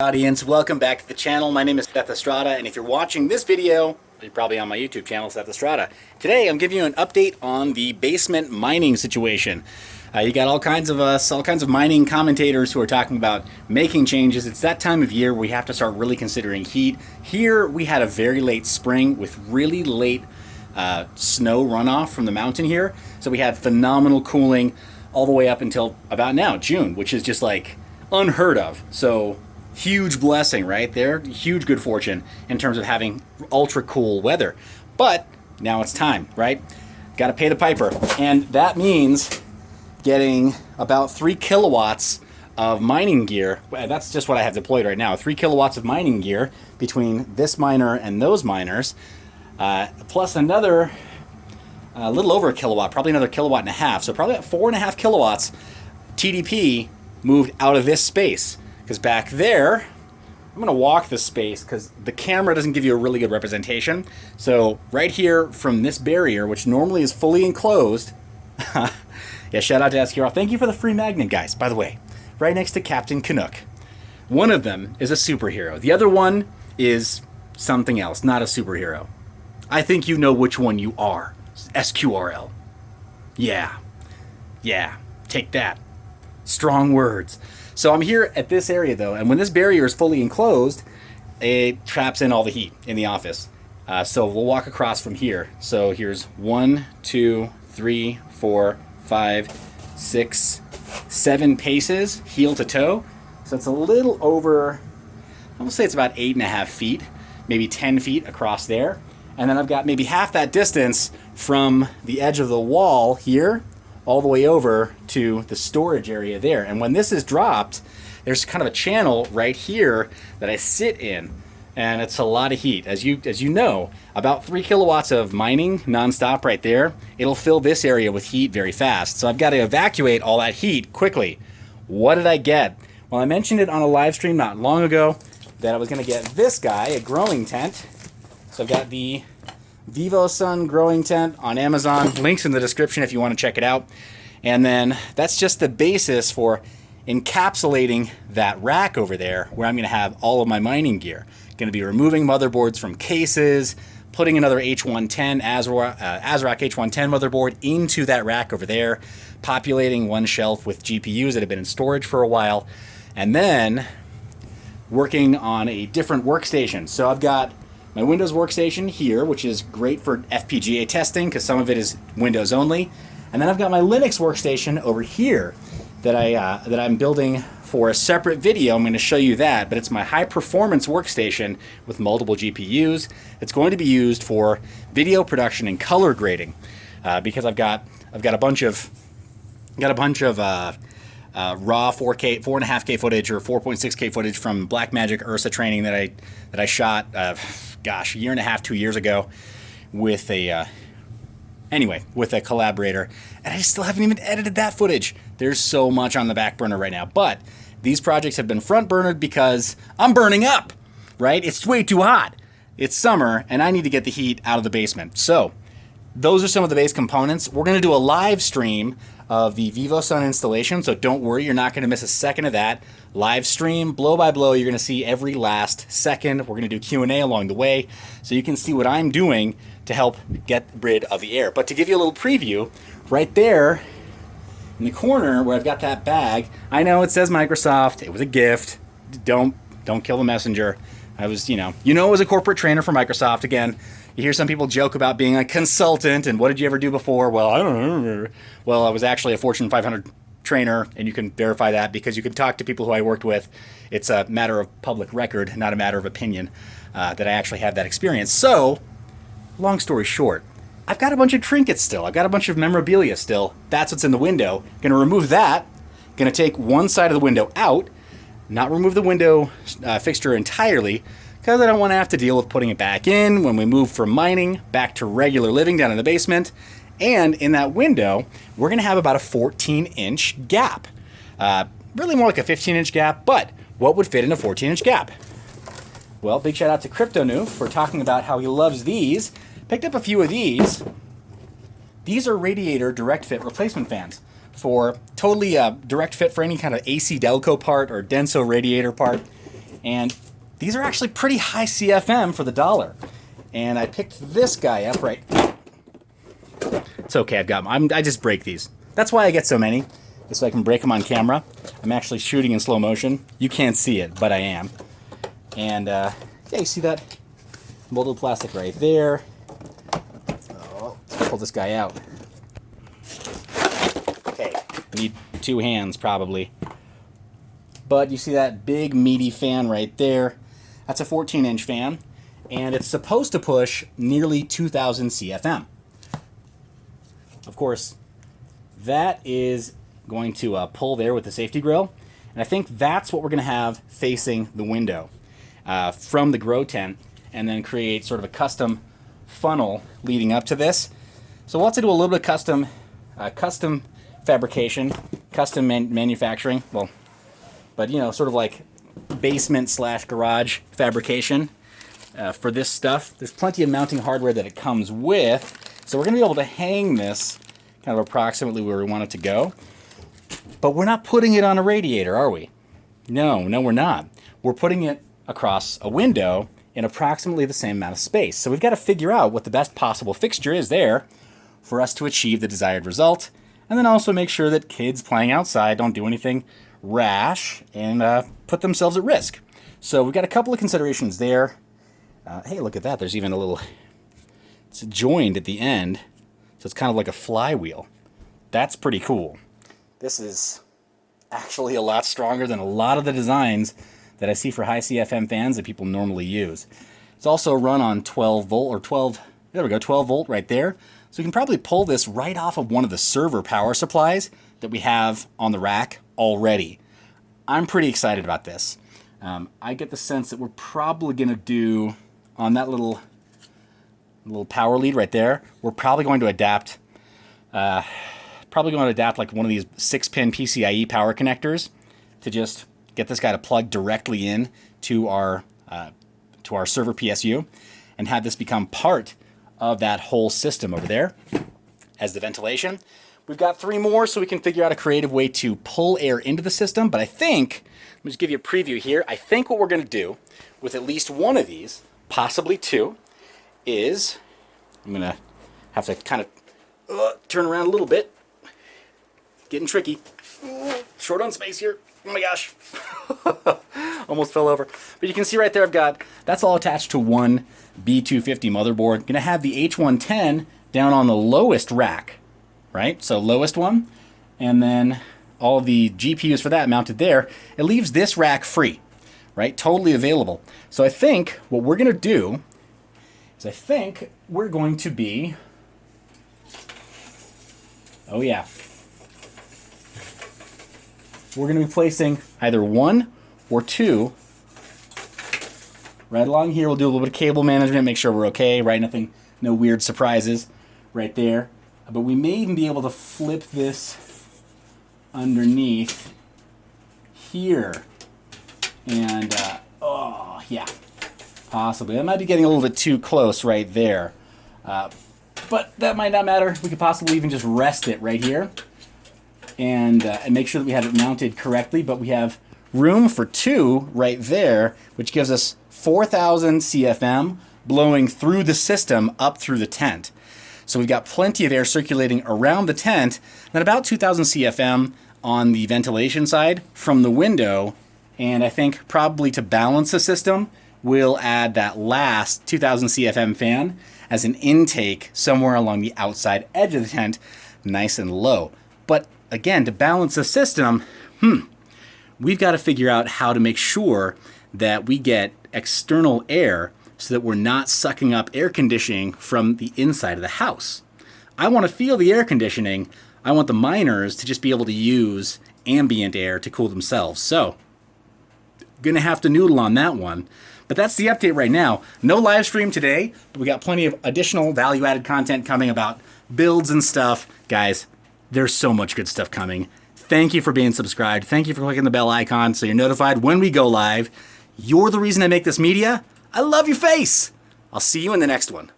Audience, welcome back to the channel. My name is Seth Estrada, and if you're watching this video, you're probably on my YouTube channel, Seth Estrada. Today, I'm giving you an update on the basement mining situation. You got all kinds of mining commentators who are talking about making changes. It's that time of year where we have to start really considering heat. Here, we had a very late spring with really late snow runoff from the mountain here, so we had phenomenal cooling all the way up until about now, June, which is just like unheard of. So huge blessing right there, huge good fortune in terms of having ultra cool weather. But now it's time, right? Got to pay the piper, and that means getting about 3 kilowatts of mining gear. That's just what I have deployed right now, 3 kilowatts of mining gear between this miner and those miners, plus another a little over a kilowatt, probably another kilowatt and a half, so probably about 4.5 kilowatts TDP moved out of this space. Because back there, I'm going to walk this space because the camera doesn't give you a really good representation. So right here from this barrier, which normally is fully enclosed, yeah, shout out to SQR. Thank you for the free magnet, guys, by the way. Right next to Captain Canuck. One of them is a superhero. The other one is something else, not a superhero. I think you know which one you are. SQRL. Yeah, take that. Strong words. So I'm here at this area though, and when this barrier is fully enclosed, it traps in all the heat in the office. So we'll walk across from here. So here's 1, 2, 3, 4, 5, 6, 7 paces, heel to toe. So it's a little over, I will say it's about 8.5 feet, maybe 10 feet across there. And then I've got maybe half that distance from the edge of the wall here all the way over to the storage area there. And when this is dropped, there's kind of a channel right here that I sit in, and it's a lot of heat. As you know, about 3 kilowatts of mining nonstop right there, it'll fill this area with heat very fast. So I've got to evacuate all that heat quickly. What did I get? Well, I mentioned it on a live stream not long ago that I was going to get this guy, a growing tent. So I've got the Vivo Sun growing tent on Amazon. Links in the description if you want to check it out. And then that's just the basis for encapsulating that rack over there where I'm going to have all of my mining gear. Going to be removing motherboards from cases, putting another H110 ASRock H110 motherboard into that rack over there, populating one shelf with GPUs that have been in storage for a while, and then working on a different workstation. So I've got my Windows workstation here, which is great for FPGA testing because some of it is Windows only. And then I've got my Linux workstation over here that I'm building for a separate video. I'm going to show you that, but it's my high performance workstation with multiple GPUs. It's going to be used for video production and color grading because I've got a bunch of raw 4K, 4.5K footage or 4.6K footage from Blackmagic Ursa training that I shot, gosh, a year and a half, 2 years ago with a collaborator, and I still haven't even edited that footage. There's so much on the back burner right now, but these projects have been front burnered because I'm burning up, right? It's way too hot. It's summer, and I need to get the heat out of the basement. So those are some of the base components. We're going to do a live stream of the Vivo Sun installation, so don't worry, you're not going to miss a second of that. Live stream, blow by blow, you're going to see every last second. We're going to do Q&A along the way, so you can see what I'm doing to help get rid of the air. But to give you a little preview, right there in the corner where I've got that bag, I know it says Microsoft, it was a gift. Don't kill the messenger. I was, I was a corporate trainer for Microsoft. Again, you hear some people joke about being a consultant and what did you ever do before? Well, I don't remember. Well, I was actually a Fortune 500 trainer, and you can verify that because you can talk to people who I worked with. It's a matter of public record, not a matter of opinion, that I actually have that experience. So, long story short, I've got a bunch of trinkets still. I've got a bunch of memorabilia still. That's what's in the window. Going to remove that. Going to take one side of the window out, not remove the window fixture entirely, because I don't want to have to deal with putting it back in when we move from mining back to regular living down in the basement. And in that window, we're going to have about a 14-inch gap. Really more like a 15-inch gap, but what would fit in a 14-inch gap? Well, big shout out to CryptoNoof for talking about how he loves these. Picked up a few of these. These are radiator direct fit replacement fans for totally direct fit for any kind of AC Delco part or Denso radiator part. And these are actually pretty high CFM for the dollar. And I picked this guy up right. It's okay, I've got them. I just break these. That's why I get so many, is so I can break them on camera. I'm actually shooting in slow motion. You can't see it, but I am. And yeah, you see that molded plastic right there. Oh, let's pull this guy out. Okay, need 2 hands probably. But you see that big meaty fan right there? That's a 14-inch fan, and it's supposed to push nearly 2,000 CFM. Of course, that is going to pull there with the safety grill, and I think that's what we're going to have facing the window from the grow tent, and then create sort of a custom funnel leading up to this. So we'll have to do a little bit of custom fabrication, custom manufacturing. Well, but you know, sort of like basement/garage fabrication for this stuff. There's plenty of mounting hardware that it comes with, so we're going to be able to hang this kind of approximately where we want it to go. But we're not putting it on a radiator, are we? No, we're not. We're putting it across a window in approximately the same amount of space. So we've got to figure out what the best possible fixture is there for us to achieve the desired result, and then also make sure that kids playing outside don't do anything rash and put themselves at risk. So we've got a couple of considerations there. Hey, look at that. There's even a little, it's joined at the end, so it's kind of like a flywheel. That's pretty cool. This is actually a lot stronger than a lot of the designs that I see for high CFM fans that people normally use. It's also run on 12 volt or 12, there we go, 12 volt right there. So you can probably pull this right off of one of the server power supplies that we have on the rack already. I'm pretty excited about this. I get the sense that we're probably going to do, on that little power lead right there, we're probably going to adapt like one of these 6-pin PCIe power connectors to just get this guy to plug directly in to our server PSU and have this become part of that whole system over there as the ventilation. We've got 3 more, so we can figure out a creative way to pull air into the system. But I think, let me just give you a preview here. I think what we're going to do with at least one of these, possibly 2, is I'm going to have to kind of turn around a little bit. Getting tricky. Short on space here. Oh my gosh. Almost fell over. But you can see right there I've got, that's all attached to one B250 motherboard. Going to have the H110 down on the lowest rack. Right? So lowest one, and then all the GPUs for that mounted there. It leaves this rack free, right? Totally available. So I think what we're going to do is I think we're going to be, oh yeah, we're going to be placing either 1 or 2 right along here. We'll do a little bit of cable management, make sure we're okay, right? Nothing, no weird surprises right there. But we may even be able to flip this underneath here. And, oh, yeah, possibly. That might be getting a little bit too close right there. But that might not matter. We could possibly even just rest it right here and make sure that we have it mounted correctly. But we have room for 2 right there, which gives us 4,000 CFM blowing through the system up through the tent. So we've got plenty of air circulating around the tent, and about 2,000 CFM on the ventilation side from the window. And I think probably to balance the system, we'll add that last 2,000 CFM fan as an intake somewhere along the outside edge of the tent, nice and low. But again, to balance the system, we've got to figure out how to make sure that we get external air so that we're not sucking up air conditioning from the inside of the house. I want to feel the air conditioning. I want the miners to just be able to use ambient air to cool themselves. So, gonna have to noodle on that one. But that's the update right now. No live stream today, but we got plenty of additional value-added content coming about builds and stuff. Guys, there's so much good stuff coming. Thank you for being subscribed. Thank you for clicking the bell icon so you're notified when we go live. You're the reason I make this media. I love your face. I'll see you in the next one.